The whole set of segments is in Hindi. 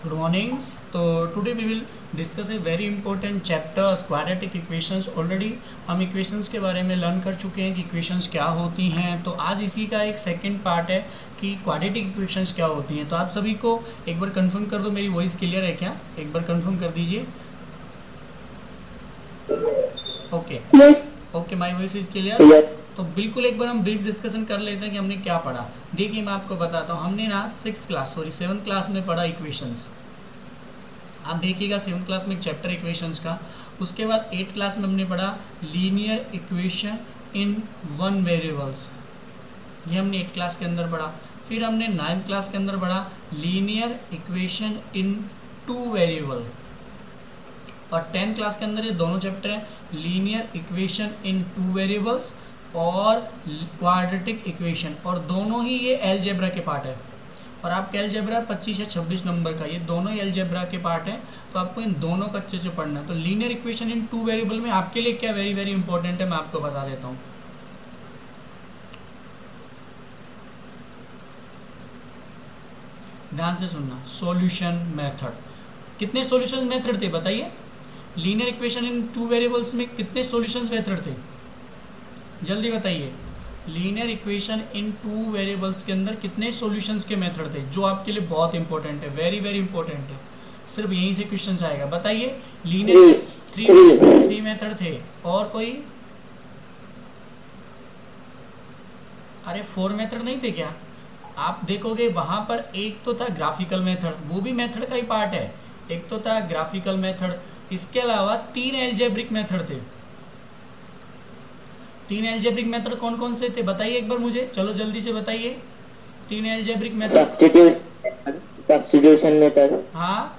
Good mornings. तो today we will discuss a very important chapter quadratic equations. Already हम इक्वेशंस के बारे में लर्न कर चुके हैं कि इक्वेशंस क्या होती हैं. तो आज इसी का एक सेकंड पार्ट है कि क्वाड्रेटिक इक्वेशंस क्या होती हैं. तो आप सभी को एक बार कंफर्म कर दो, मेरी वॉइस क्लियर है क्या? एक बार कंफर्म कर दीजिए. Okay okay, my voice is clear. तो बिल्कुल एक बार हम ब्रीफ डिस्कशन कर लेते हैं कि हमने क्या पढ़ा. देखिए मैं आपको बताता हूँ. हमने ना सेवन्थ क्लास में पढ़ा इक्वेशंस. आप देखिएगा 7th क्लास में एक चैप्टर इक्वेशंस का. उसके बाद 8th क्लास में हमने पढ़ा linear equation in one variables. ये हमने 8th क्लास के अंदर पढ़ा. फिर हमने 9th क्लास के अंदर पढ़ा linear equation in two variable. और 10th क्लास के अंदर ये दोनों चैप्टर हैं, linear equation in two variables और क्वाड्रेटिक इक्वेशन. और दोनों ही ये अलजेब्रा के पार्ट है. और आपका अलजेब्रा 25 या 26 नंबर का, ये दोनों ही अलजेब्रा के पार्ट हैं. तो आपको इन दोनों को अच्छे से पढ़ना है. तो linear equation in two variable में आपके लिए क्या वेरी वेरी इंपॉर्टेंट है, मैं आपको बता देता हूँ. ध्यान से सुनना. Solution method. कितने सॉल्यूशन मेथड थे बताइए? Linear equation in two variables में कितने सॉल्यूशंस मेथड थे? जल्दी बताइए. Linear equation in two variables के अंदर कितने सॉल्यूशंस के मेथड थे, जो आपके लिए बहुत इंपॉर्टेंट है, वेरी वेरी इंपॉर्टेंट है. सिर्फ यहीं से क्वेश्चन आएगा. बताइए. लीनियर थ्री मेथड थे. और कोई? अरे 4 मेथड नहीं थे क्या? आप देखोगे वहां पर एक तो था ग्राफिकल मेथड, वो भी मेथड का ही पार्ट है. एक तो था ग्राफिकल मेथड. इसके अलावा 3 एल्जेब्रिक मेथड थे. 3 एल्जेब्रिक मेथड कौन कौन से थे बताइए एक बार मुझे. चलो जल्दी से बताइए. 3 एल्जेब्रिक मेथड. Substitution method. हाँ,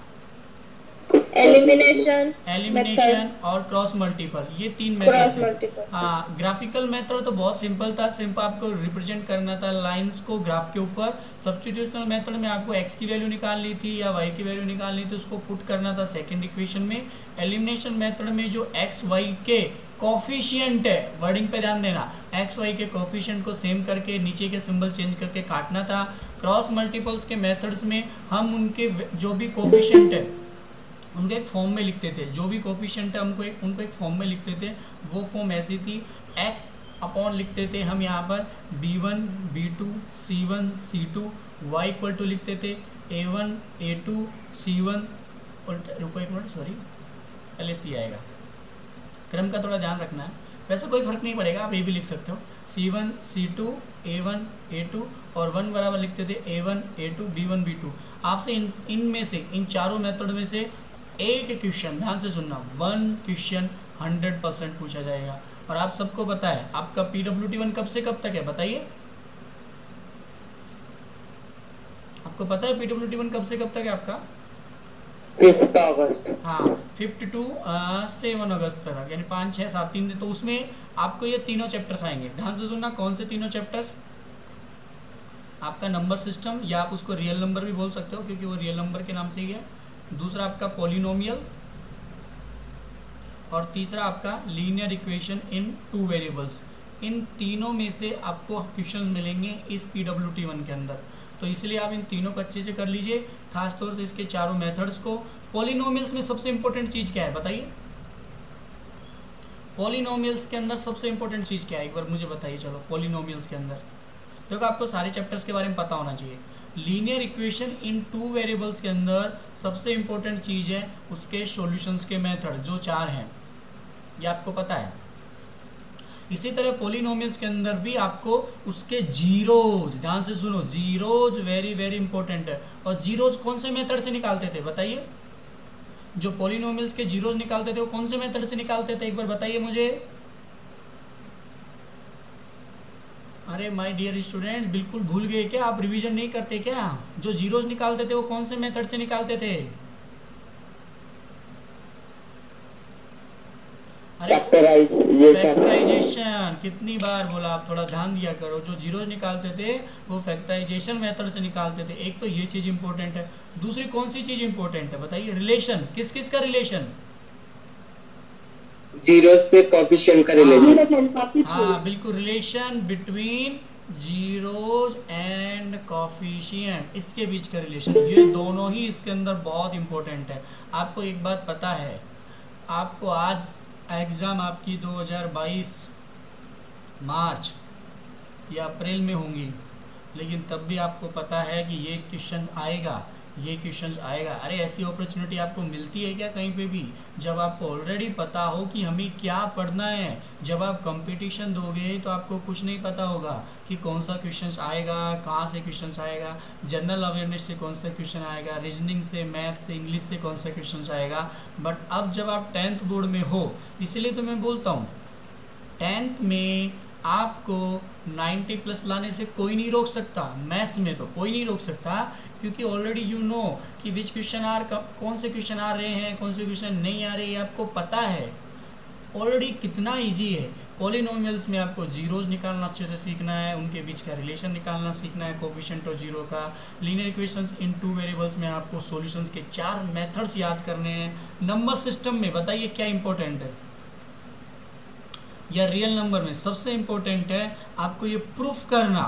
एलिमिनेशन और क्रॉस मल्टीपल. ये 3 मेथड थे. हाँ, ग्राफिकल मेथड तो बहुत सिंपल था. सिंपल आपको रिप्रेजेंट करना था लाइंस को ग्राफ के ऊपर. सब्स्टिट्यूशनल मेथड में आपको एक्स की वैल्यू निकालनी थी या वाई की वैल्यू निकालनी थी, उसको पुट करना था सेकंड इक्वेशन में. एलिमिनेशन मेथड में जो एक्स वाई के कोफिशिएंट है, वर्डिंग पे ध्यान देना, एक्स वाई के कोफिशिएंट को सेम करके नीचे के सिंबल चेंज करके काटना था. क्रॉस मल्टीपल्स के मेथड्स में हम उनके जो भी कोफिशिएंट है उनको एक फॉर्म में लिखते थे. जो भी कोफिशिएंट है उनको एक फॉर्म में लिखते थे. वो फॉर्म ऐसी थी, एक्स अपॉन लिखते थे हम यहाँ पर b1 b2 c1 c2, y equal to लिखते थे a1 a2 c1. और रुको एक मिनट, सॉरी, पहले c आएगा. क्रम का थोड़ा ध्यान रखना है. वैसे कोई फर्क नहीं पड़ेगा, आप ये भी लिख सकते हो c1 c2 a1 a2. और 1 बराबर लिखते थे a1 a2 b1 b2. आपसे इनमें से इन चारों मेथड में से एक क्वेश्चन, ध्यान से सुनना, 1 क्वेश्चन 100% पूछा जाएगा. और आप सबको पता है आपका PWT1 कब से कब तक है बताइए? आपको पता है PWT1 कब से कब तक है आपका? 5 अगस्त. हाँ, 5 to 7 अगस्त तक, यानी 5 6 7 3 दिन. तो उसमें आपको ये तीनों चैप्टर्स आएंगे. ध्यान से सुनना. कौन से तीनों चैप्टर्स? आपका नंबर सिस्टम, या आप उसको रियल नंबर भी बोल सकते हो क्योंकि वो रियल नंबर के नाम से ही है. दूसरा आपका पॉलिनोमियल. और तीसरा आपका linear equation in two variables. इन तीनों में से आपको क्वेश्चन मिलेंगे इस PWT1 के अंदर. तो इसलिए आप इन तीनों को अच्छे से कर लीजिए, खासतौर से इसके चारों मेथड्स को. पॉलिनोमियल्स में सबसे इंपॉर्टेंट चीज़ क्या है बताइए? पॉलिनोमियल्स के अंदर सबसे इंपॉर्टेंट चीज़ क्या है, एक बार मुझे बताइए. चलो, पॉलिनोमियल्स के अंदर देखो, आपको सारे चैप्टर्स के बारे में पता होना चाहिए. Linear equation in two variables के अंदर सबसे इंपॉर्टेंट चीज़ है उसके सॉल्यूशंस के मेथड, जो 4 हैं, ये आपको पता है. इसी तरह पॉलिनोमियल्स के अंदर भी आपको उसके जीरोज, ध्यान से सुनो, जीरोज वेरी वेरी इंपॉर्टेंट है. और जीरोज कौन से मेथड से निकालते थे बताइए? जो पॉलिनोमियल्स के जीरोज निकालते थे वो कौन से मेथड से निकालते थे, एक बार बताइए मुझे. अरे माय डियर स्टूडेंट, बिल्कुल भूल गए क्या? आप रिवीजन नहीं करते क्या? जो जीरोज निकालते थे वो कौन से मेथड से निकालते थे? अरे फैक्टराइजेशन. कितनी बार बोला, आप थोड़ा ध्यान दिया करो. जो जीरोज निकालते थे वो फैक्टराइजेशन मेथड से निकालते थे. एक तो ये चीज़ इंपॉर्टेंट है. दूसरी कौन सी चीज़ इंपॉर्टेंट है बताइए? रिलेशन. किस किस का रिलेशन? जीरो से कोफिशिएंट का रिलेशन. हाँ बिल्कुल, relation between zeros and coefficient, इसके बीच का रिलेशन, ये दोनों ही इसके अंदर बहुत इंपॉर्टेंट है। आपको एक बात पता है, आपको आज एग्ज़ाम आपकी 2022 मार्च या अप्रैल में होंगी, लेकिन तब भी आपको पता है कि ये क्वेश्चन आएगा, ये क्वेश्चन आएगा। अरे ऐसी अपॉर्चुनिटी आपको मिलती है क्या कहीं पे भी, जब आपको ऑलरेडी पता हो कि हमें क्या पढ़ना है। जब आप कंपटीशन दोगे तो आपको कुछ नहीं पता होगा कि कौन सा क्वेश्चन आएगा, कहाँ से क्वेश्चन आएगा, जनरल अवेयरनेस से कौन सा क्वेश्चन आएगा, रीजनिंग से, मैथ से, इंग्लिश से कौन सा क्वेश्चन आएगा। बट अब जब आप 10th बोर्ड में हो, इसीलिए तो मैं बोलता हूँ 10th में आपको 90+ लाने से कोई नहीं रोक सकता, मैथ्स में तो कोई नहीं रोक सकता, क्योंकि ऑलरेडी यू नो कि विच क्वेश्चन आर, कौन से क्वेश्चन आ रहे हैं, कौन से क्वेश्चन नहीं आ रहे हैं, आपको पता है ऑलरेडी कितना इजी है। पॉलिनोमियल्स में आपको जीरोज निकालना अच्छे से सीखना है, उनके बीच का रिलेशन निकालना सीखना है, कोफिशिएंट और जीरो का। लीनियर इक्वेशंस इन 2 वेरिएबल्स में आपको सॉल्यूशंस के 4 मेथड्स याद करने हैं। नंबर सिस्टम में बताइए क्या इंपॉर्टेंट है, या रियल नंबर में सबसे इंपॉर्टेंट है आपको ये प्रूफ करना,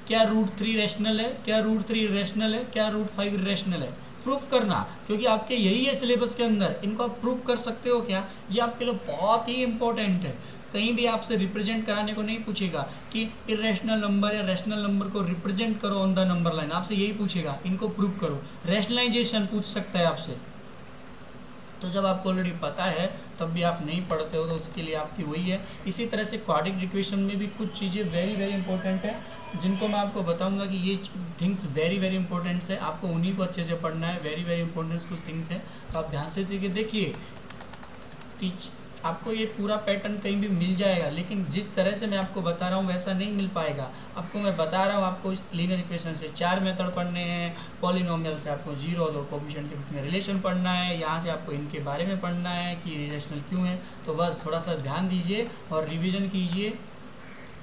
क्या √3 रैशनल है, क्या √3 इरेशनल है, क्या √5 इरेशनल है, प्रूफ करना। क्योंकि आपके यही है सिलेबस के अंदर, इनको आप प्रूफ कर सकते हो क्या, ये आपके लिए बहुत ही इंपॉर्टेंट है। कहीं भी आपसे रिप्रेजेंट कराने को नहीं पूछेगा कि इरेशनल नंबर या रैशनल नंबर को रिप्रेजेंट करो ऑन द नंबर लाइन, आपसे यही पूछेगा, इनको प्रूफ करो। रैशनलाइजेशन पूछ सकता है आपसे, तो जब आपको ऑलरेडी पता है तब भी आप नहीं पढ़ते हो, तो उसके लिए आपकी वही है। इसी तरह से क्वाड्रेटिक इक्वेशन में भी कुछ चीज़ें वेरी वेरी इंपॉर्टेंट है, जिनको मैं आपको बताऊंगा कि ये थिंग्स वेरी वेरी इंपॉर्टेंट है, आपको उन्हीं को अच्छे से पढ़ना है। वेरी वेरी इंपॉर्टेंट कुछ थिंग्स हैं, तो आप ध्यान से सीखिए। देखिए आपको ये पूरा पैटर्न कहीं भी मिल जाएगा, लेकिन जिस तरह से मैं आपको बता रहा हूँ वैसा नहीं मिल पाएगा। आपको मैं बता रहा हूँ, आपको लीनियर इक्वेशन से 4 मेथड पढ़ने हैं, पॉलिनोमियल से आपको जीरोज और कोफिशिएंट के बीच में रिलेशन पढ़ना है, यहाँ से आपको इनके बारे में पढ़ना है कि रिलेशनल क्यों है। तो बस थोड़ा सा ध्यान दीजिए और रिविज़न कीजिए,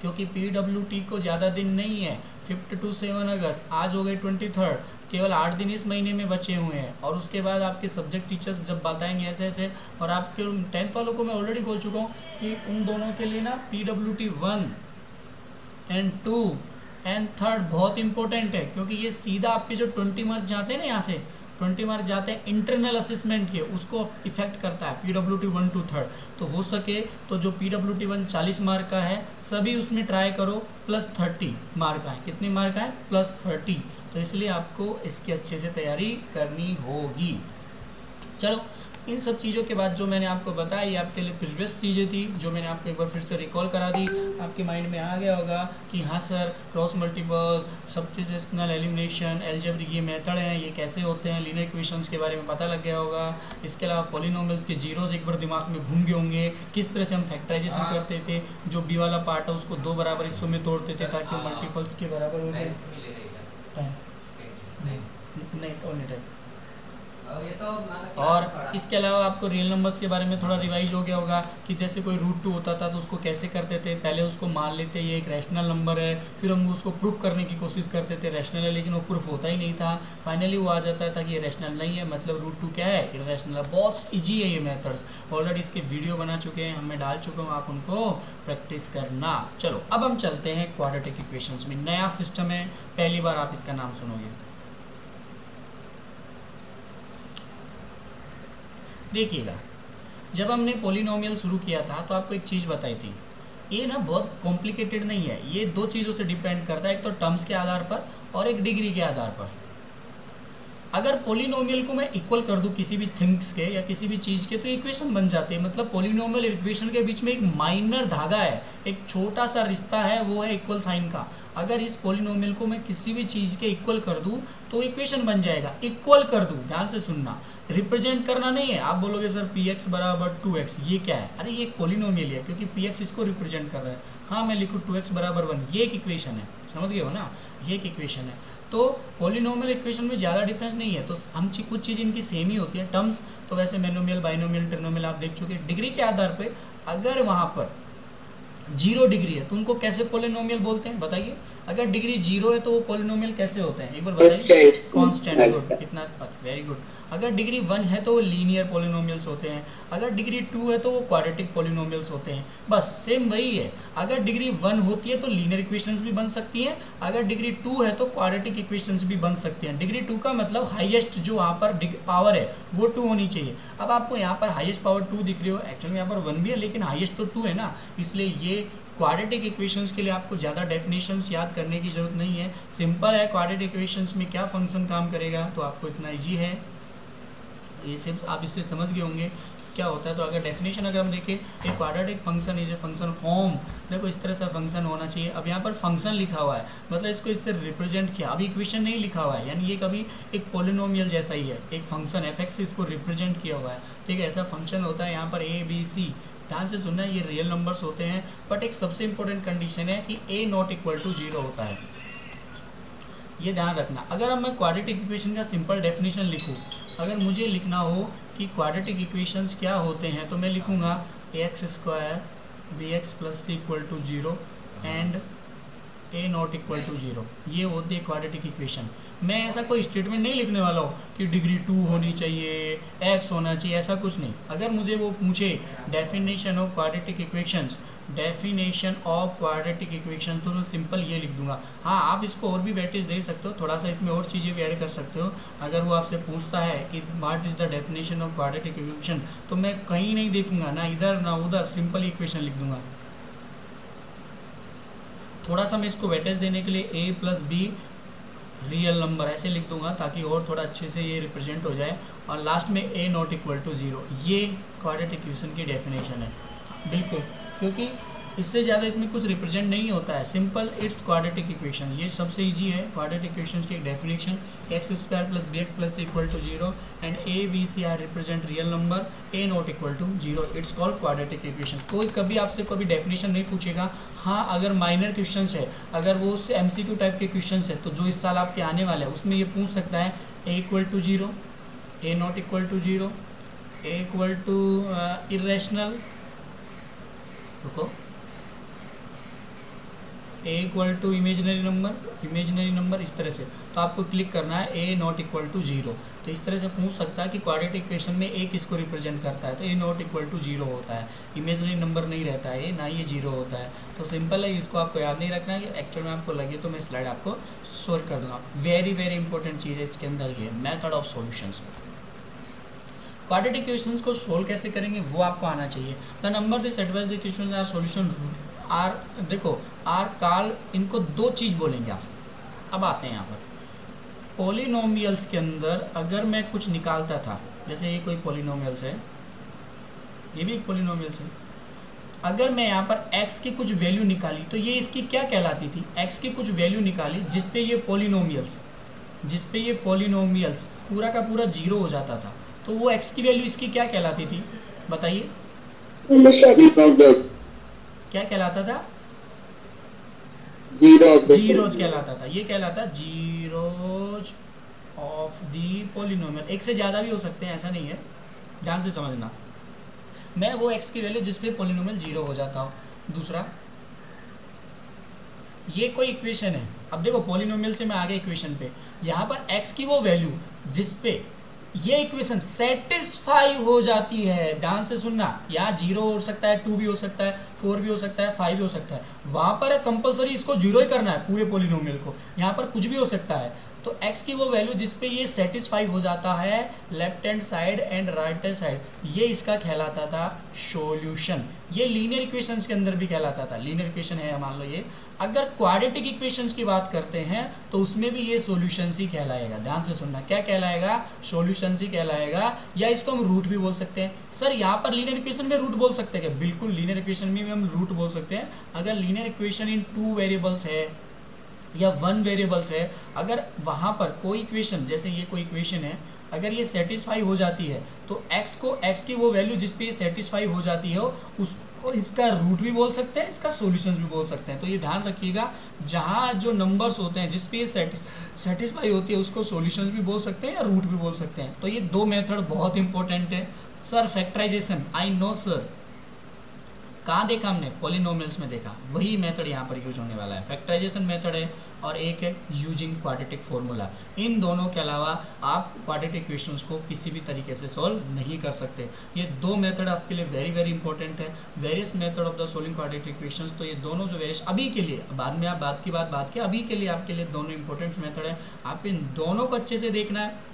क्योंकि PWT को ज़्यादा दिन नहीं है, 5 to 7 अगस्त, आज हो गए 23rd, केवल 8 दिन इस महीने में बचे हुए हैं। और उसके बाद आपके सब्जेक्ट टीचर्स जब बताएंगे ऐसे ऐसे, और आपके 10th वालों को मैं ऑलरेडी बोल चुका हूँ कि उन दोनों के लिए ना PWT 1 and 2 and 3 बहुत इंपॉर्टेंट है, क्योंकि ये सीधा आपके जो 20 मार्क्स जाते हैं ना, यहाँ से 20 मार्क्स जाते हैं इंटरनल असेसमेंट के, उसको इफेक्ट करता है PWT 1 to 3। तो हो सके तो जो PWT 1 40 मार्क का है सभी उसमें ट्राई करो, +30 मार्क का है। कितने मार्क का है? +30। तो इसलिए आपको इसकी अच्छे से तैयारी करनी होगी। चलो, इन सब चीज़ों के बाद जो मैंने आपको बताया ये आपके लिए प्रीवियस चीज़ें थी, जो मैंने आपको एक बार फिर से रिकॉल करा दी। आपके माइंड में आ गया होगा कि हाँ sir, cross multiple, substitutional, elimination, algebraic ये मेथड हैं, ये कैसे होते हैं, लीनियर इक्वेशंस के बारे में पता लग गया होगा। इसके अलावा पॉलिनोमियल्स के जीरोज एक बार दिमाग में घूम गए होंगे, किस तरह से हम फैक्टराइजेशन करते थे, जो बी वाला पार्ट है उसको 2 बराबर हिस्सों में तोड़ते थे ताकि वो मल्टीपल्स के बराबर हो जाए। नहीं, और इसके अलावा आपको रियल नंबर्स के बारे में थोड़ा रिवाइज हो गया होगा कि जैसे कोई √2 होता था तो उसको कैसे करते थे। पहले उसको मान लेते ये एक रैशनल नंबर है, फिर हम उसको प्रूफ करने की कोशिश करते थे रैशनल है, लेकिन वो प्रूफ होता ही नहीं था। फाइनली वो आ जाता था कि ये रैशनल नहीं है, मतलब √2 क्या है, इररेशनल है। बहुत ईजी है ये मेथड्स, ऑलरेडी इसके वीडियो बना चुके हैं, मैं डाल चुका हूँ, आप उनको प्रैक्टिस करना। चलो अब हम चलते हैं क्वाड्रेटिक इक्वेशंस में। नया सिस्टम है, पहली बार आप इसका नाम सुनोगे। देखिएगा, जब हमने पॉलिनोमियल शुरू किया था तो आपको एक चीज़ बताई थी, ये ना बहुत कॉम्प्लिकेटेड नहीं है, ये 2 चीज़ों से डिपेंड करता है, एक तो टर्म्स के आधार पर और एक डिग्री के आधार पर। अगर पॉलिनोमियल को मैं इक्वल कर दूं किसी भी थिंग्स के या किसी भी चीज़ के, तो इक्वेशन बन जाते हैं। मतलब पॉलिनोमियल इक्वेशन के बीच में एक माइनर धागा है, एक छोटा सा रिश्ता है, वो है इक्वल साइन का। अगर इस पॉलिनोमियल को मैं किसी भी चीज़ के इक्वल कर दूं तो इक्वेशन बन जाएगा। इक्वल कर दूं, ध्यान से सुनना, रिप्रेजेंट करना नहीं है। आप बोलोगे सर px बराबर 2x, ये क्या है? अरे ये एक पॉलिनोमियल है, क्योंकि px इसको रिप्रेजेंट कर रहा है। हाँ, मैं लिखूँ 2x बराबर 1, ये एक इक्वेशन है, समझ गए हो ना, ये एक इक्वेशन है। तो पॉलिनोमियल इक्वेशन में ज़्यादा डिफरेंस नहीं है, तो हम कुछ चीज़ इनकी सेम ही होती है। टर्म्स तो वैसे मोनोमियल, बाइनोमियल, ट्रिनोमियल आप देख चुके। डिग्री के आधार पर अगर वहाँ पर 0 डिग्री है तो उनको कैसे पॉलिनोमियल बोलते हैं बताइए? अगर डिग्री 0 है तो वो पॉलिनोमियल कैसे होते हैं, एक बार बताइए। कांस्टेंट, गुड, इतना वेरी गुड। अगर डिग्री 1 है तो वो लीनियर पॉलिनोमियल्स होते हैं, अगर डिग्री 2 है तो वो क्वाड्रेटिक पॉलिनोमियल्स होते हैं। बस सेम वही है, अगर डिग्री 1 होती है तो लीनियर इक्वेशंस भी बन सकती हैं, अगर डिग्री 2 है तो क्वाड्रेटिक इक्वेशंस भी बन सकती हैं। डिग्री 2 का मतलब हाईएस्ट जो वहाँ पर पावर है वो 2 होनी चाहिए। अब आपको यहाँ पर हाईएस्ट पावर 2 दिख रही हो, एक्चुअली यहाँ पर 1 भी है लेकिन हाईएस्ट तो 2 है ना, इसलिए ये क्वाड्रेटिक इक्वेशंस के लिए आपको ज़्यादा डेफिनेशंस याद करने की ज़रूरत नहीं है, सिंपल है। क्वाड्रेटिक इक्वेशंस में क्या फंक्शन काम करेगा तो आपको इतना ईजी है, ये सिर्फ आप इससे समझ गए होंगे क्या होता है। तो अगर डेफिनेशन अगर हम देखें, एक quadratic function is a function form, देखो इस तरह से फंक्शन होना चाहिए। अब यहाँ पर फंक्शन लिखा हुआ है मतलब इसको इससे रिप्रेजेंट किया, अभी इक्वेशन नहीं लिखा हुआ है, यानी ये कभी एक पॉलिनोमियल जैसा ही है, एक फंक्शन एफ से इसको रिप्रेजेंट किया हुआ है, ठीक है। ऐसा फंक्शन होता है यहाँ पर ए बी सी, ध्यान से सुनना, ये रियल नंबर्स होते हैं, बट एक सबसे इंपॉर्टेंट कंडीशन है कि ए नॉट इक्वल टू 0 होता है, ये ध्यान रखना। अगर अब मैं क्वाड्रेटिक इक्वेशन का सिंपल डेफिनेशन लिखूँ, अगर मुझे लिखना हो कि क्वाड्रेटिक इक्वेशंस क्या होते हैं तो मैं लिखूँगा ax² bx + c = 0 and a not equal to 0, ये होती है क्वाड्रेटिक इक्वेशन। मैं ऐसा कोई स्टेटमेंट नहीं लिखने वाला हूँ कि डिग्री 2 होनी चाहिए, x होना चाहिए, ऐसा कुछ नहीं। अगर मुझे वो पूछे definition of quadratic equations, definition of quadratic equation, तो मैं सिंपल ये लिख दूंगा। हाँ, आप इसको और भी वेटेज दे सकते हो, थोड़ा सा इसमें और चीज़ें भी ऐड कर सकते हो। अगर वो आपसे पूछता है कि what is the definition of quadratic equation, तो मैं कहीं नहीं देखूंगा, ना इधर ना उधर, सिंपल इक्वेशन लिख दूंगा। थोड़ा सा मैं इसको वेटेज देने के लिए a + b रियल नंबर ऐसे लिख दूंगा ताकि और थोड़ा अच्छे से ये रिप्रेजेंट हो जाए, और लास्ट में a नॉट इक्वल टू 0, ये क्वाड्रेटिक इक्वेशन की डेफिनेशन है बिल्कुल, क्योंकि इससे ज़्यादा इसमें कुछ रिप्रेजेंट नहीं होता है, सिंपल इट्स क्वाड्रेटिक इक्वेशन, ये सबसे इजी है। क्वाड्रेटिक इक्वेशन की एक definition x² + bx + c = 0 and a b c are represent real number, a not equal to 0, it's called quadratic equation. कोई कभी आपसे कभी डेफिनेशन नहीं पूछेगा। हाँ, अगर माइनर क्वेश्चंस है, अगर वो उससे MCQ टाइप के क्वेश्चंस है तो जो इस साल आपके आने वाले हैं उसमें ये पूछ सकता है a = 0, a not equal to 0, a equal to irrational, रुको, a equal to imaginary number, इस तरह से। तो आपको क्लिक करना है a नॉट इक्वल टू 0, तो इस तरह से पूछ सकता है कि क्वाड्रेटिक इक्वेशन में a किसको रिप्रेजेंट करता है, तो a नॉट इक्वल टू 0 होता है, इमेजिनरी नंबर नहीं रहता है, ना ये 0 होता है। तो सिंपल है, इसको आपको याद नहीं रखना है, एक्चुअल में आपको लगे तो मैं स्लाइड आपको शोर कर दूँगा। वेरी वेरी इंपॉर्टेंट चीज़ है इसके अंदर, ये method of solutions. Quadratic equations को सोल्व कैसे करेंगे वो आपको आना चाहिए। The number the setwise the equations are solution are, देखो आर काल, इनको दो चीज़ बोलेंगे आप। अब आते हैं यहाँ पर पॉलिनोमियल्स के अंदर, अगर मैं कुछ निकालता था, जैसे ये कोई पॉलिनोमियल्स है, ये भी एक पॉलिनोमियल्स है, अगर मैं यहाँ पर x की कुछ वैल्यू निकाली तो ये इसकी क्या कहलाती थी, x की कुछ वैल्यू निकाली जिसपे ये पॉलिनोमियल्स पूरा का पूरा 0 हो जाता था, तो वो x की वैल्यू इसकी क्या कहलाती थी बताइए, क्या कहलाता था, जीरोज कहलाता था। ये कहलाता जीरोज ऑफ दी पॉलिनोमियल। एक से ज़्यादा भी हो सकते हैं, ऐसा नहीं है, ध्यान से समझना। मैं वो x की वैल्यू जिसपे पॉलिनोमियल 0 हो जाता हो। दूसरा, ये कोई इक्वेशन है, अब देखो पॉलिनोमियल से मैं आ गया इक्वेशन पे, यहाँ पर x की वो वैल्यू जिसपे ये इक्वेशन सेटिस्फाई हो जाती है, ध्यान से सुनना, यहाँ 0 हो सकता है, 2 भी हो सकता है, 4 भी हो सकता है, 5 भी हो सकता है, वहाँ पर कंपलसरी इसको 0 ही करना है पूरे पॉलिनोमियल को, यहाँ पर कुछ भी हो सकता है। तो x की वो वैल्यू जिसपे ये सेटिस्फाई हो जाता है left hand side and right hand side, ये इसका कहलाता था सॉल्यूशन। ये लीनियर इक्वेशंस के अंदर भी कहलाता था, लीनियर इक्वेशन है मान लो ये। अगर क्वाड्रेटिक इक्वेशंस की बात करते हैं तो उसमें भी ये सॉल्यूशंस ही कहलाएगा, ध्यान से सुनना, क्या कहलाएगा, सॉल्यूशंस ही कहलाएगा, या इसको हम रूट भी बोल सकते हैं। सर यहाँ पर लीनियर इक्वेशन में रूट बोल सकते हैं क्या, बिल्कुल लीनियर इक्वेशन में भी हम रूट बोल सकते हैं। अगर लीनियर इक्वेशन इन 2 वेरिएबल्स है या 1 वेरिएबल्स है, अगर वहाँ पर कोई इक्वेशन, जैसे ये कोई इक्वेशन है, अगर ये सेटिस्फाई हो जाती है तो x की वो वैल्यू जिस पे ये सेटिस्फाई हो जाती है उसको इसका रूट भी बोल सकते हैं, इसका सॉल्यूशंस भी बोल सकते हैं। तो ये ध्यान रखिएगा, जहाँ जो नंबर्स होते हैं जिस पे ये सेटिस्फाई होती है उसको सॉल्यूशंस भी बोल सकते हैं या रूट भी बोल सकते हैं। तो ये 2 मेथड बहुत इंपॉर्टेंट है। Sir factorization, I know sir, कहाँ देखा हमने, पॉलिनोमियल्स में देखा, वही मेथड यहाँ पर यूज होने वाला है। फैक्टराइजेशन मेथड है और एक है यूजिंग क्वाड्रेटिक फॉर्मूला। इन दोनों के अलावा आप क्वाड्रेटिक इक्वेशंस को किसी भी तरीके से सॉल्व नहीं कर सकते। ये दो मेथड आपके लिए वेरी वेरी इंपॉर्टेंट है, various method of the solving quadratic equations. तो ये दोनों जो वेरियस अभी के लिए, बाद में आप बात की बात की, अभी के लिए आपके लिए दोनों इंपॉर्टेंट मेथड है। आप इन दोनों को अच्छे से देखना है।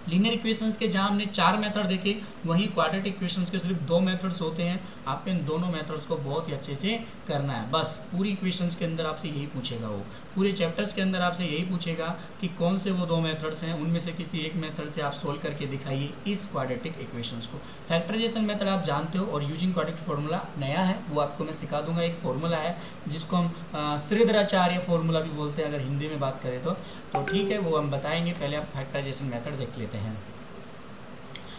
लीनियर इक्वेशंस के जहाँ हमने 4 मेथड देखे, वहीं क्वाड्रेटिक इक्वेशंस के सिर्फ 2 मेथड्स होते हैं। आपको इन दोनों मेथड्स को बहुत ही अच्छे से करना है। बस पूरी इक्वेशंस के अंदर आपसे यही पूछेगा, वो पूरे चैप्टर्स के अंदर आपसे यही पूछेगा कि कौन से वो 2 मेथड्स हैं, उनमें से किसी एक मेथड से आप सोल्व करके दिखाइए इस क्वाड्रेटिक इक्वेशंस को। फैक्टराइजेशन मेथड आप जानते हो, और यूजिंग क्वाड्रेटिक फार्मूला नया है, वो आपको मैं सिखा दूंगा। एक फार्मूला है जिसको हम श्रीधराचार्य फार्मूला भी बोलते हैं अगर हिंदी में बात करें तो ठीक है, वो हम बताएंगे। पहले आप फैक्टराइजेशन मेथड देख लेते हैं।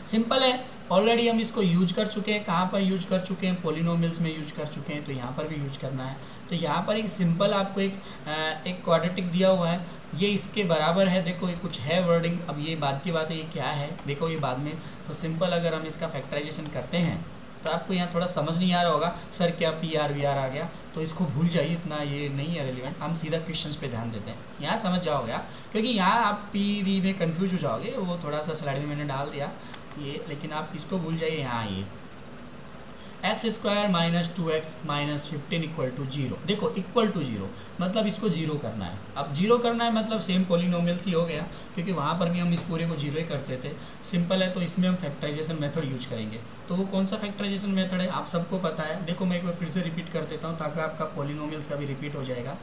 सिंपल है, ऑलरेडी हम इसको यूज कर चुके हैं। कहाँ पर यूज कर चुके हैं, पॉलिनोमियल्स में यूज कर चुके हैं, तो यहाँ पर भी यूज करना है। तो यहाँ पर एक सिंपल आपको एक क्वाड्रेटिक दिया हुआ है, ये इसके बराबर है। देखो ये कुछ है वर्डिंग, अब ये बाद की बात है, ये क्या है देखो ये बाद में। तो सिंपल अगर हम इसका फैक्टराइजेशन करते हैं तो आपको यहाँ थोड़ा समझ नहीं आ रहा होगा, सर क्या PR आ गया, तो इसको भूल जाइए, इतना ये नहीं है रेलिवेंट। हम सीधा क्वेश्चंस पे ध्यान देते हैं, यहाँ समझ जाओगे, क्योंकि यहाँ आप PV में कंफ्यूज हो जाओगे। वो थोड़ा सा स्लाइड में मैंने डाल दिया ये, लेकिन आप इसको भूल जाइए। यहाँ आइए, x² - 2x - 15 = 0। देखो इक्वल टू 0 मतलब इसको 0 करना है। अब 0 करना है मतलब सेम पॉलिनोमियल्स ही हो गया, क्योंकि वहाँ पर भी हम इस पूरे को 0 ही करते थे। सिंपल है, तो इसमें हम फैक्टराइजेशन मेथड यूज करेंगे। तो वो कौन सा फैक्टराइजेशन मेथड है आप सबको पता है। देखो मैं एक बार फिर से रिपीट कर देता हूँ ताकि आपका पॉलिनोमियल्स का भी रिपीट हो जाएगा।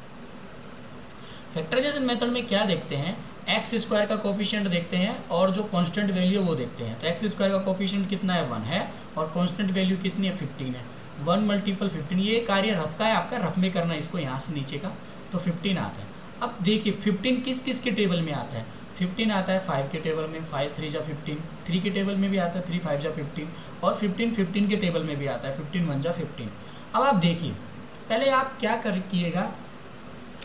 फैक्टराइजेशन मेथड में क्या देखते हैं, x² का कोफिशिएंट देखते हैं और जो कांस्टेंट वैल्यू वो देखते हैं। तो x² का कोफिशिएंट कितना है, 1 है, और कांस्टेंट वैल्यू कितनी है, 15 है। 1 × 15, ये कार्य रफ का है, आपका रफ में करना है इसको, यहाँ से नीचे का, तो 15 आता है। अब देखिए 15 किस किस के टेबल में आता है, 15 आता है 5 के टेबल में, 5 × 3 = 15, 3 के टेबल में भी आता है, 3 × 5 = 15, और 15 के टेबल में भी आता है, 15 × 1 = 15। अब आप देखिए, पहले आप क्या कीजिएगा,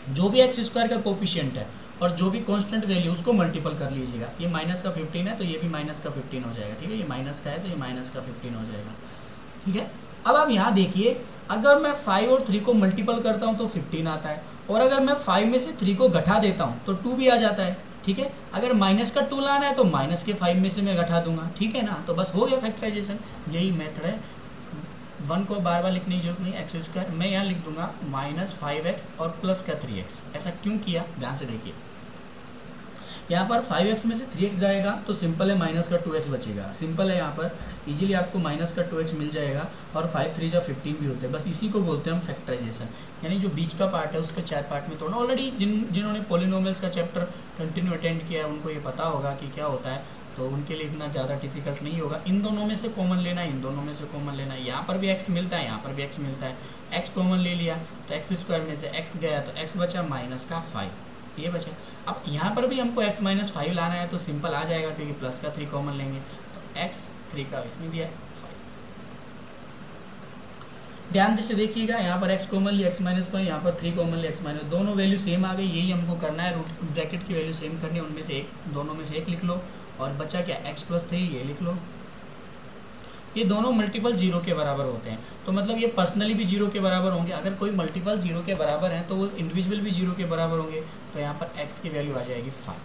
जो भी x² का कोफिशिएंट है और जो भी कांस्टेंट वैल्यू उसको मल्टीपल कर लीजिएगा। ये माइनस का 15 है तो ये भी माइनस का 15 हो जाएगा, ठीक है। ये माइनस का है तो ये माइनस का 15 हो जाएगा, ठीक है। अब आप यहाँ देखिए, अगर मैं 5 और 3 को मल्टीपल करता हूँ तो 15 आता है, और अगर मैं 5 में से 3 को घटा देता हूँ तो 2 भी आ जाता है, ठीक है। अगर माइनस का 2 लाना है तो माइनस के 5 में से मैं घटा दूंगा, ठीक है ना। तो बस हो गया फैक्टराइजेशन, यही मेथड है। 1 को बार बार लिखने की जरूरत नहीं, x², मैं यहाँ लिख दूंगा -5x और प्लस का 3x। ऐसा क्यों किया, ध्यान से देखिए। यहाँ पर 5x में से 3x जाएगा तो सिंपल है, माइनस का 2x बचेगा। सिंपल है, यहाँ पर इजीली आपको माइनस का 2x मिल जाएगा, और 5 × 3 = 15 भी होते हैं। बस इसी को बोलते हैं हम फैक्टराइजेशन, यानी जो बीच का पार्ट है उसके 4 पार्ट में तोड़ना। ऑलरेडी जिन्होंने पॉलिनोमियल्स का चैप्टर कंटिन्यू अटेंड किया है उनको ये पता होगा कि क्या होता है, तो उनके लिए इतना ज़्यादा डिफिकल्ट नहीं होगा। इन दोनों में से कॉमन लेना है, इन दोनों में से कॉमन लेना है। यहाँ पर भी x मिलता है, यहाँ पर भी x मिलता है, x कॉमन ले लिया तो x² में से x गया तो x बचा -5, ये बचा। अब यहाँ पर भी हमको x - 5 लाना है तो सिंपल आ जाएगा, क्योंकि प्लस का 3 कॉमन लेंगे तो x 3 का इसमें भी है 5। ध्यान से देखिएगा, यहाँ पर x कॉमन लिया, x - 5, यहाँ पर 3 कॉमन लिया, x - दोनों वैल्यू सेम आ गई। यही हमको करना है, रूट ब्रैकेट की वैल्यू सेम करनी है, उनमें से एक, दोनों में से एक लिख लो, और बचा क्या, x + 3, ये लिख लो। ये दोनों मल्टीपल 0 के बराबर होते हैं, तो मतलब ये पर्सनली भी 0 के बराबर होंगे। अगर कोई मल्टीपल 0 के बराबर है तो वो इंडिविजुअल भी 0 के बराबर होंगे। तो यहाँ पर x की वैल्यू आ जाएगी 5।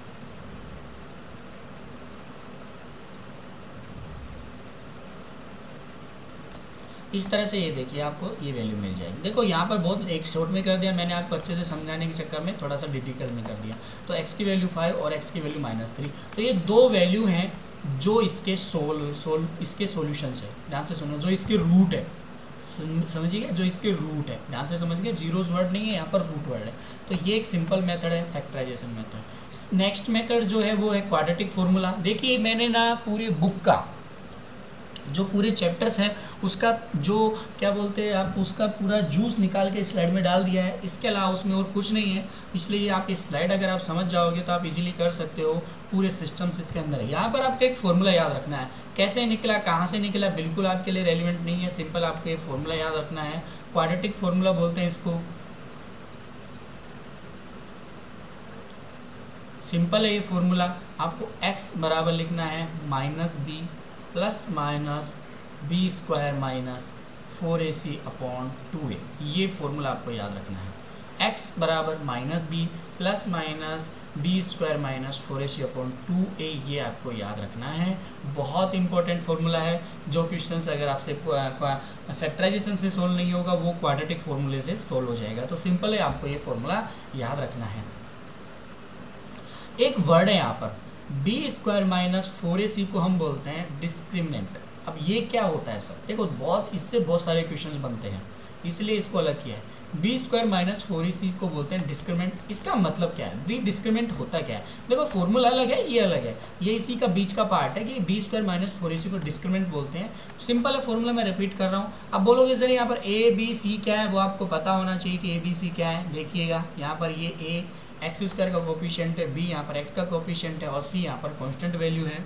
इस तरह से ये देखिए, आपको ये वैल्यू मिल जाएगी। देखो यहाँ पर बहुत एक शॉर्ट में कर दिया मैंने, आपको अच्छे से समझाने के चक्कर में थोड़ा सा डिफिकल्ट में कर दिया। तो x की वैल्यू 5 और x की वैल्यू -3, तो ये 2 वैल्यू हैं जो इसके इसके सॉल्यूशंस है। ध्यान से सुनो, जो इसके रूट है, समझिए, जो इसके रूट है, ध्यान से समझिए, जीरोज वर्ड नहीं है यहाँ पर, रूट वर्ड है। तो ये एक सिंपल मेथड है, फैक्टराइजेशन मेथड। नेक्स्ट मेथड जो है वो है क्वाड्रेटिक फार्मूला। देखिए मैंने ना पूरी बुक का जो पूरे चैप्टर्स हैं उसका जो क्या बोलते हैं आप, उसका पूरा जूस निकाल के स्लाइड में डाल दिया है। इसके अलावा उसमें और कुछ नहीं है, इसलिए आप ये स्लाइड अगर आप समझ जाओगे तो आप इजीली कर सकते हो। पूरे सिस्टम्स इसके अंदर है। यहाँ पर आपको एक फॉर्मूला याद रखना है, कैसे निकला, कहाँ से निकला, बिल्कुल आपके लिए रेलिवेंट नहीं है। सिंपल आपको ये फॉर्मूला याद रखना है, क्वाड्रेटिक फॉर्मूला बोलते हैं इसको। सिंपल है ये फॉर्मूला। आपको x बराबर लिखना है -b ± b² - 4ac/2a, ये फॉर्मूला आपको याद रखना है। x बराबर -b plus minus B square minus 4ac/2a, ये आपको याद रखना है। बहुत इंपॉर्टेंट फॉर्मूला है। जो क्वेश्चंस अगर आपसे फैक्टराइजेशन से सोल्व नहीं होगा वो क्वाड्रेटिक फॉर्मूले से सोल्व हो जाएगा। तो सिंपल है, आपको ये फॉर्मूला याद रखना है। एक वर्ड है यहाँ पर बी स्क्वायर माइनस 4ac को हम बोलते हैं डिस्क्रिमिनेंट। अब ये क्या होता है सर? देखो इससे बहुत सारे क्वेश्चंस बनते हैं, इसलिए इसको अलग किया है। बी स्क्वायर माइनस 4ac को बोलते हैं डिस्क्रिमिनेंट। इसका मतलब क्या है? बी डिस्क्रिमिनेंट होता क्या है? देखो फॉर्मूला अलग है, ये अलग है, ये इसी का बीच का पार्ट है कि बी स्क्वायर माइनस 4ac को डिस्क्रिमिनेंट बोलते हैं। सिंपल है फॉर्मूला, मैं रिपीट कर रहा हूँ। अब बोलोगे सर यहाँ पर ए बी सी क्या है, वो आपको पता होना चाहिए कि ए बी सी क्या है। देखिएगा यहाँ पर ये ए एक्स स्क्वायर का कोफिशिएंट है, बी यहाँ पर एक्स का कोफिशिएंट है और सी यहाँ पर कांस्टेंट वैल्यू है।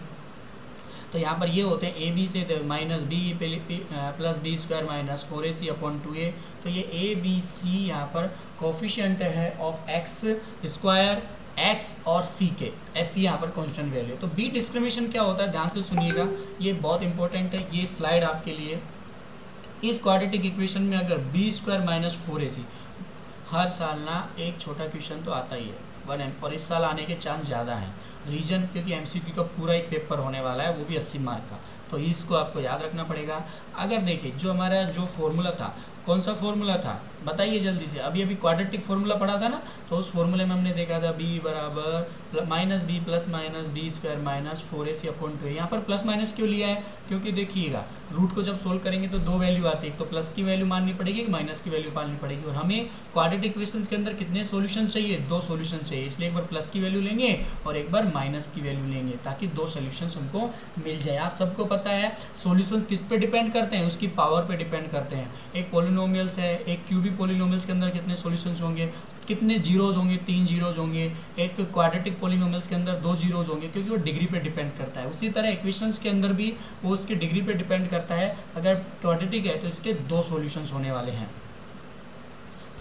तो यहाँ पर ये होते हैं ए बी से minus B plus B square minus 4ac/2a। तो ये ए बी सी यहाँ पर कोफिशिएंट है ऑफ एक्स स्क्वायर, एक्स और सी के, एस सी यहाँ पर कांस्टेंट वैल्यू। तो बी डिस्क्रिमिनेशन क्या होता है, ध्यान से सुनिएगा, ये बहुत इंपॉर्टेंट है। ये स्लाइड आपके लिए, इस क्वाड्रेटिक इक्वेशन में अगर बी स्क्वायर माइनस 4ac, हर साल ना एक छोटा क्वेश्चन तो आता ही है 1M, और इस साल आने के चांस ज़्यादा हैं। रीजन क्योंकि MCQ का पूरा एक पेपर होने वाला है, वो भी 80 मार्क का, तो इसको आपको याद रखना पड़ेगा। अगर देखिए जो हमारा जो फॉर्मूला था, कौन सा फॉर्मूला था बताइए जल्दी से। अभी क्वाड्रेटिक फॉर्मूला पढ़ा था ना, तो उस फॉर्मूले में हमने देखा था b बराबर minus B plus minus B square minus 4ac/2a। यहाँ पर प्लस माइनस क्यों लिया है? क्योंकि देखिएगा रूट को जब सोल्व करेंगे तो दो वैल्यू आती है, एक तो प्लस की वैल्यू माननी पड़ेगी, एक माइनस की वैल्यू माननी पड़ेगी। और हमें क्वाड्रेटिक इक्वेशंस के अंदर कितने सॉल्यूशन चाहिए? 2 सॉल्यूशन चाहिए, इसलिए एक बार प्लस की वैल्यू लेंगे और एक बार माइनस की वैल्यू लेंगे, ताकि 2 सॉल्यूशंस हमको मिल जाए। आप सबको पता है सॉल्यूशंस किस पे डिपेंड करते हैं? उसकी पावर पे डिपेंड करते हैं। एक पॉलिनोमियल्स है, एक क्यूबिक पॉलिनोमियल्स के अंदर कितने सॉल्यूशंस होंगे, कितने जीरोज होंगे, 3 जीरोज होंगे। एक क्वाड्रेटिक पॉलिनोमियल्स के अंदर 2 जीरोज होंगे, क्योंकि वो डिग्री पे डिपेंड करता है। उसी तरह इक्वेशंस के अंदर भी वो उसकी डिग्री पे डिपेंड करता है। अगर क्वाड्रेटिक है तो इसके 2 सॉल्यूशंस होने वाले हैं।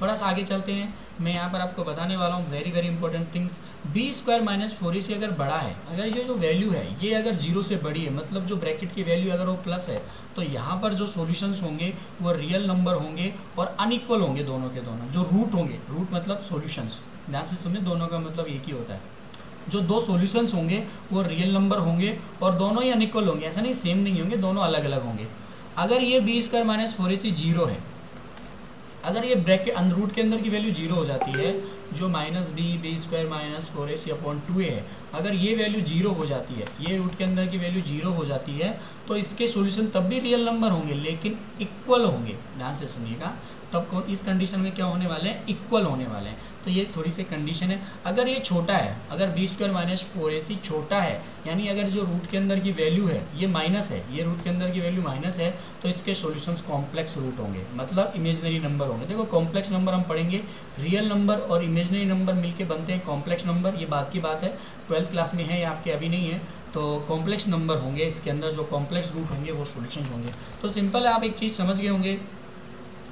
थोड़ा सा आगे चलते हैं, मैं यहाँ पर आपको बताने वाला हूँ very very important things. B square minus 4ac अगर बड़ा है, अगर ये जो वैल्यू है ये अगर 0 से बड़ी है, मतलब जो ब्रैकेट की वैल्यू अगर वो प्लस है, तो यहाँ पर जो सॉल्यूशंस होंगे वो रियल नंबर होंगे और अनइक्वल होंगे दोनों के दोनों। जो रूट होंगे, रूट मतलब सॉल्यूशंस, ध्यान से सुनिए, दोनों का मतलब एक ही होता है। जो 2 सॉल्यूशंस होंगे वो रियल नंबर होंगे और दोनों ही अनइक्वल होंगे, ऐसा नहीं सेम नहीं होंगे, दोनों अलग अलग होंगे। अगर ये बी स्क्वायर माइनस 4ac 0 है, अगर ये ब्रैकेट रूट के अंदर की वैल्यू 0 हो जाती है, जो minus B square minus 4ac/2a है, अगर ये वैल्यू 0 हो जाती है, ये रूट के अंदर की वैल्यू 0 हो जाती है, तो इसके सॉल्यूशन तब भी रियल नंबर होंगे लेकिन इक्वल होंगे। ध्यान से सुनिएगा, तब इस कंडीशन में क्या होने वाले हैं? इक्वल होने वाले हैं। तो ये थोड़ी सी कंडीशन है। अगर ये छोटा है, अगर बी स्क्वायर माइनस 4ac छोटा है, यानी अगर जो रूट के अंदर की वैल्यू है ये माइनस है, ये रूट के अंदर की वैल्यू माइनस है, तो इसके सॉल्यूशंस कॉम्प्लेक्स रूट होंगे, मतलब इमेजिनरी नंबर होंगे। देखो कॉम्प्लेक्स नंबर हम पढ़ेंगे, रियल नंबर और इमेजिनरी नंबर मिलके बनते हैं कॉम्प्लेक्स नंबर। ये बात की बात है, 12th क्लास में है, ये आपके अभी नहीं है। तो कॉम्प्लेक्स नंबर होंगे, इसके अंदर जो कॉम्प्लेक्स रूट होंगे वो सॉल्यूशंस होंगे। तो सिंपल है, आप एक चीज़ समझ गए होंगे,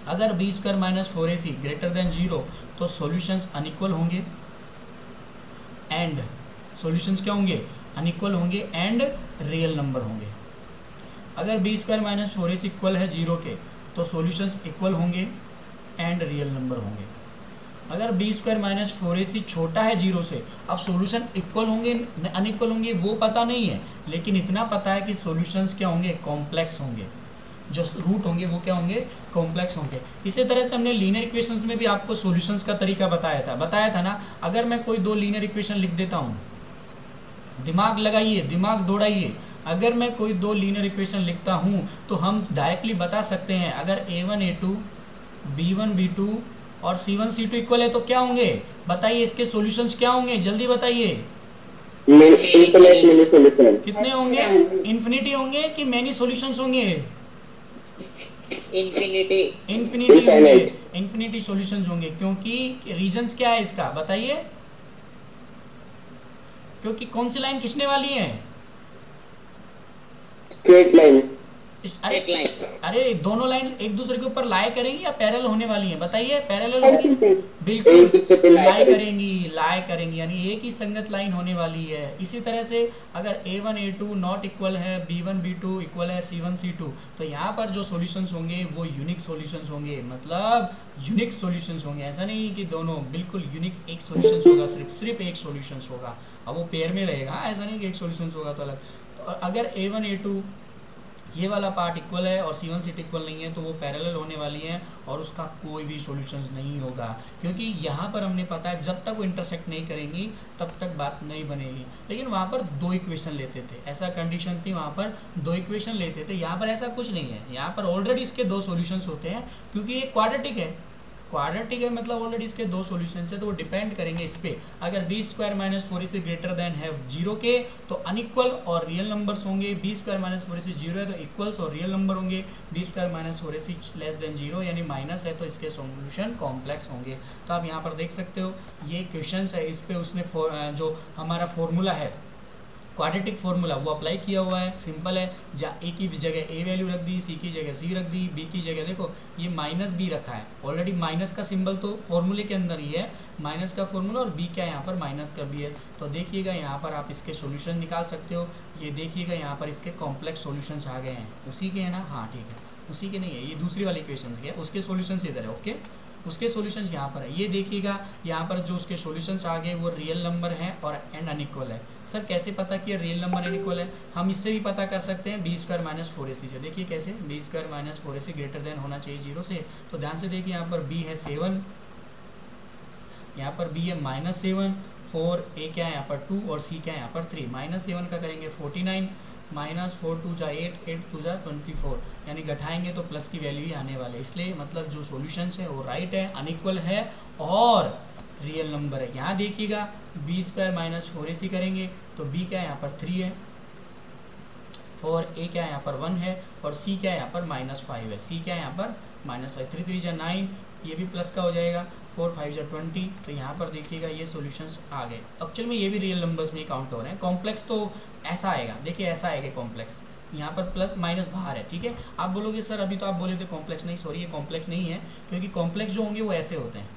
अगर B square minus 4ac greater than 0 तो सॉल्यूशंस अनइक्वल होंगे एंड सॉल्यूशंस क्या होंगे? अनइक्वल होंगे एंड रियल नंबर होंगे। अगर B square minus 4ac equal है 0 के, तो सॉल्यूशंस इक्वल होंगे एंड रियल नंबर होंगे। अगर बी स्क्वायर माइनस 4ac छोटा है 0 से, अब सॉल्यूशन इक्वल होंगे अनइक्वल होंगे वो पता नहीं है, लेकिन इतना पता है कि सॉल्यूशंस क्या होंगे? कॉम्प्लेक्स होंगे। जो रूट होंगे वो क्या होंगे? कॉम्प्लेक्स होंगे। इसी तरह से हमने लीनियर इक्वेशंस में भी आपको सॉल्यूशंस का तरीका बताया था ना। अगर मैं कोई 2 लीनियर इक्वेशन लिख देता हूँ, दिमाग लगाइए, दिमाग दौड़ाइए, अगर मैं कोई 2 लीनियर इक्वेशन लिखता हूँ तो हम डायरेक्टली बता सकते हैं, अगर a1 a2 b1 b2 और c1 c2 इक्वल है तो क्या होंगे? बताइए, इसके सॉल्यूशंस क्या होंगे? जल्दी बताइए। कितने होंगे? इन्फिनिटी होंगे कि मैनी सॉल्यूशंस होंगे? इन्फिनिटी सॉल्यूशंस होंगे। क्योंकि रीजंस क्या है इसका बताइए? क्योंकि कौन सी लाइन खींचने वाली है? Straight line. अरे एक लाइन अरे दोनों लाइन एक दूसरे के ऊपर लाई करेंगी या पैरेलल होने वाली हैं, बताइए पैरेलल होंगी, एक बिल्कुल दूसरे पे लाई करेंगी यानी एक ही संगत लाइन होने वाली है। इसी तरह से अगर A1 A2 नॉट इक्वल है, B1 B2 इक्वल है C1 C2, तो यहाँ पर जो सॉल्यूशंस होंगे वो यूनिक सॉल्यूशंस होंगे, मतलब यूनिक सॉल्यूशंस होंगे। ऐसा नहीं कि दोनों बिल्कुल यूनिक एक सॉल्यूशंस होगा, सिर्फ एक सॉल्यूशंस होगा। अब वो पेयर में रहेगा, ऐसा नहीं कि एक सॉल्यूशंस होगा तो अलग। तो अगर A1 A2 ये वाला पार्ट इक्वल है और C1 C2 इक्वल नहीं है तो वो पैरेलल होने वाली है और उसका कोई भी सॉल्यूशंस नहीं होगा, क्योंकि यहाँ पर हमने पता है जब तक वो इंटरसेक्ट नहीं करेंगी तब तक बात नहीं बनेगी। लेकिन वहाँ पर दो इक्वेशन लेते थे, ऐसा कंडीशन थी, वहाँ पर दो इक्वेशन लेते थे। यहाँ पर ऐसा कुछ नहीं है, यहाँ पर ऑलरेडी इसके दो सॉल्यूशंस होते हैं, क्योंकि ये क्वाड्रेटिक है। क्वाड्रेटिक है मतलब ऑलरेडी इसके दो सॉल्यूशंस है, तो वो डिपेंड करेंगे इस पे। अगर b² - 4ac ग्रेटर देन है 0 के तो अनइक्वल और रियल नंबर्स होंगे, b² - 4ac 0 है तो इक्वल्स और रियल नंबर होंगे, b² - 4ac लेस देन 0 यानी माइनस है तो इसके सॉल्यूशन कॉम्प्लेक्स होंगे। तो आप यहाँ पर देख सकते हो ये क्वेश्चंस है, इस पे उसने जो हमारा फॉर्मूला है क्वाड्रेटिक फार्मूला वो अप्लाई किया हुआ है, सिंपल है। जहाँ ए की जगह ए वैल्यू रख दी, सी की जगह सी रख दी, बी की जगह देखो ये माइनस बी रखा है, ऑलरेडी माइनस का सिंबल तो फॉर्मूले के अंदर ही है, माइनस का फॉर्मूला, और बी क्या है यहाँ पर माइनस का बी है। तो देखिएगा यहाँ पर आप इसके सॉल्यूशन निकाल सकते हो। ये देखिएगा यहाँ पर इसके कॉम्प्लेक्स सॉल्यूशंस आ गए हैं, उसी के है ना, हाँ ठीक है, उसी के नहीं है, ये दूसरी वाली इक्वेशन के, उसके सॉल्यूशंस इधर है, ओके, उसके सॉल्यूशंस यहाँ पर है। ये देखिएगा यहाँ पर जो उसके सॉल्यूशंस आ गए वो रियल नंबर हैं और एंड अनइक्वल है। सर कैसे पता कि रियल नंबर अनइक्वल है? हम इससे भी पता कर सकते हैं b² - 4ac से। देखिए कैसे, b² - 4ac ग्रेटर देन होना चाहिए 0 से। तो ध्यान से देखिए यहाँ पर b है 7, यहाँ पर b है -7, 4 a क्या है यहाँ पर 2 और c क्या है यहाँ पर 3। -7 का करेंगे 49, -4 2 जा 8, 8 2 जा 24, यानी घटाएंगे तो प्लस की वैल्यू ही आने वाले। इसलिए मतलब जो सॉल्यूशंस है वो राइट है, अनइक्वल है और रियल नंबर है। यहाँ देखिएगा b² - 4ac करेंगे तो b क्या है यहाँ पर 3 है, 4a क्या है यहाँ पर 1 है और c क्या है यहाँ पर -5 है, c क्या है यहाँ पर -5, 3 3 जा 9, ये भी प्लस का हो जाएगा, 4 5 जा 20। तो यहाँ पर देखिएगा ये सॉल्यूशंस आ गए। एक्चुअल में ये भी रियल नंबर्स में काउंट हो रहे हैं। कॉम्प्लेक्स तो ऐसा आएगा, देखिए ऐसा आएगा कॉम्प्लेक्स, यहाँ पर प्लस माइनस बाहर है, ठीक है। आप बोलोगे सर अभी तो आप बोले थे कॉम्प्लेक्स नहीं, सॉरी ये कॉम्प्लेक्स नहीं है, क्योंकि कॉम्प्लेक्स जो होंगे वो ऐसे होते हैं,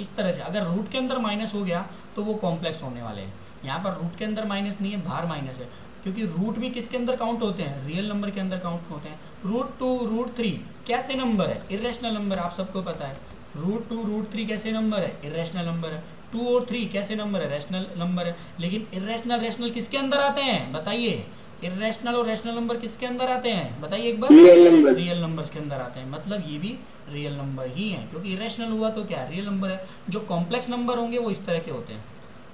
इस तरह से। अगर रूट के अंदर माइनस हो गया तो वो कॉम्प्लेक्स होने वाले हैं। यहाँ पर रूट के अंदर माइनस नहीं है, बाहर माइनस है, क्योंकि रूट भी किसके अंदर काउंट होते हैं, रियल नंबर के अंदर काउंट होते हैं। √2 √3 कैसे नंबर है, इरेशनल नंबर, आप सबको पता है। √2 √3 कैसे नंबर है, इरेशनल नंबर है। 2 और 3 कैसे नंबर है, रैशनल नंबर है। लेकिन इरेशनल रैशनल किसके अंदर आते हैं बताइए, इरेशनल और रैशनल नंबर किसके अंदर आते हैं बताइए एक बार, रियल नंबर्स के अंदर आते हैं। मतलब ये भी रियल नंबर ही है, क्योंकि इरेशनल हुआ तो क्या रियल नंबर है। जो कॉम्प्लेक्स नंबर होंगे वो इस तरह के होते हैं,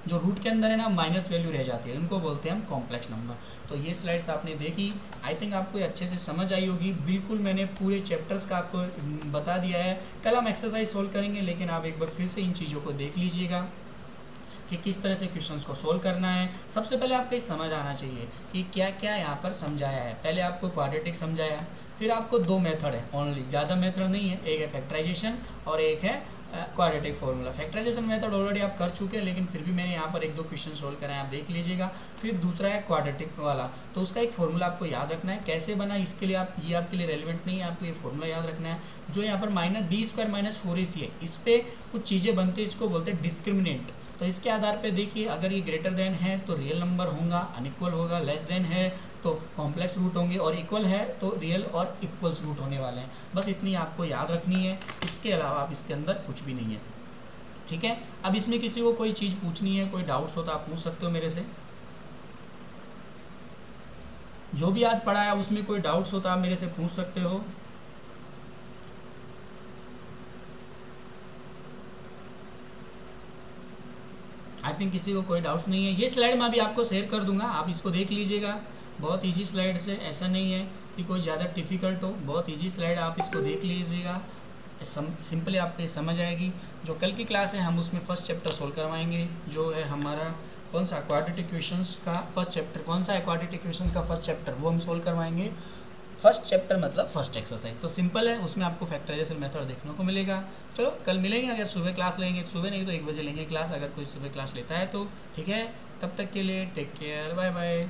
जो रूट के अंदर है ना माइनस वैल्यू रह जाती है, उनको बोलते हैं हम कॉम्प्लेक्स नंबर। तो ये स्लाइड्स आपने देखी, आई थिंक आपको अच्छे से समझ आई होगी। बिल्कुल मैंने पूरे चैप्टर्स का आपको बता दिया है। कल हम एक्सरसाइज सोल्व करेंगे, लेकिन आप एक बार फिर से इन चीज़ों को देख लीजिएगा कि किस तरह से क्वेश्चंस को सोल्व करना है। सबसे पहले आपको समझ आना चाहिए कि क्या क्या यहाँ पर समझाया है। पहले आपको क्वाड्रेटिक समझाया है, फिर आपको दो मेथड है ओनली, ज़्यादा मेथड नहीं है, एक है फैक्टराइजेशन और एक है quadratic formula. Factorization method already आप कर चुके हैं, लेकिन फिर भी मैंने यहाँ पर एक दो क्वेश्चन सोल्व कराए, आप देख लीजिएगा। फिर दूसरा है क्वाड्रेटिक वाला, तो उसका एक फार्मूला आपको याद रखना है, कैसे बना इसके लिए आप, ये आपके लिए रेलिवेंट नहीं है, आपको ये फार्मूला याद रखना है। जो यहाँ पर -b² - 4ac है, इस पर कुछ चीज़ें बनती है, इसको बोलते हैं डिस्क्रिमिनेंट। तो इसके आधार पे देखिए, अगर ये ग्रेटर देन है तो रियल नंबर होगा, अनइक्वल होगा, लेस देन है तो कॉम्प्लेक्स रूट होंगे, और इक्वल है तो रियल और इक्वल्स रूट होने वाले हैं। बस इतनी आपको याद रखनी है, इसके अलावा आप इसके अंदर कुछ भी नहीं है, ठीक है। अब इसमें किसी को कोई चीज़ पूछनी है, कोई डाउट्स हो तो आप पूछ सकते हो मेरे से। जो भी आज पढ़ा है उसमें कोई डाउट्स हो तो आप मेरे से पूछ सकते हो। आई थिंक किसी को कोई डाउट्स नहीं है। ये स्लाइड मैं अभी आपको शेयर कर दूंगा, आप इसको देख लीजिएगा। बहुत इजी स्लाइड्स है, ऐसा नहीं है कि कोई ज़्यादा डिफ़िकल्ट हो, बहुत इजी स्लाइड, आप इसको देख लीजिएगा, सिंपली आपको समझ आएगी। जो कल की क्लास है हम उसमें फर्स्ट चैप्टर सोल्व करवाएंगे, जो है हमारा कौन सा क्वाड्रेटिक इक्वेशंस का फर्स्ट चैप्टर, कौन सा है क्वाड्रेटिक इक्वेशंस का फर्स्ट चैप्टर, वो हम सोल्व करवाएंगे। फर्स्ट चैप्टर मतलब फर्स्ट एक्सरसाइज, तो सिंपल है, उसमें आपको फैक्टराइजेशन मेथड देखने को मिलेगा। चलो कल मिलेंगे, अगर सुबह क्लास लेंगे तो सुबह, नहीं तो 1 बजे लेंगे क्लास, अगर कोई सुबह क्लास लेता है तो, ठीक है। तब तक के लिए टेक केयर, बाय बाय।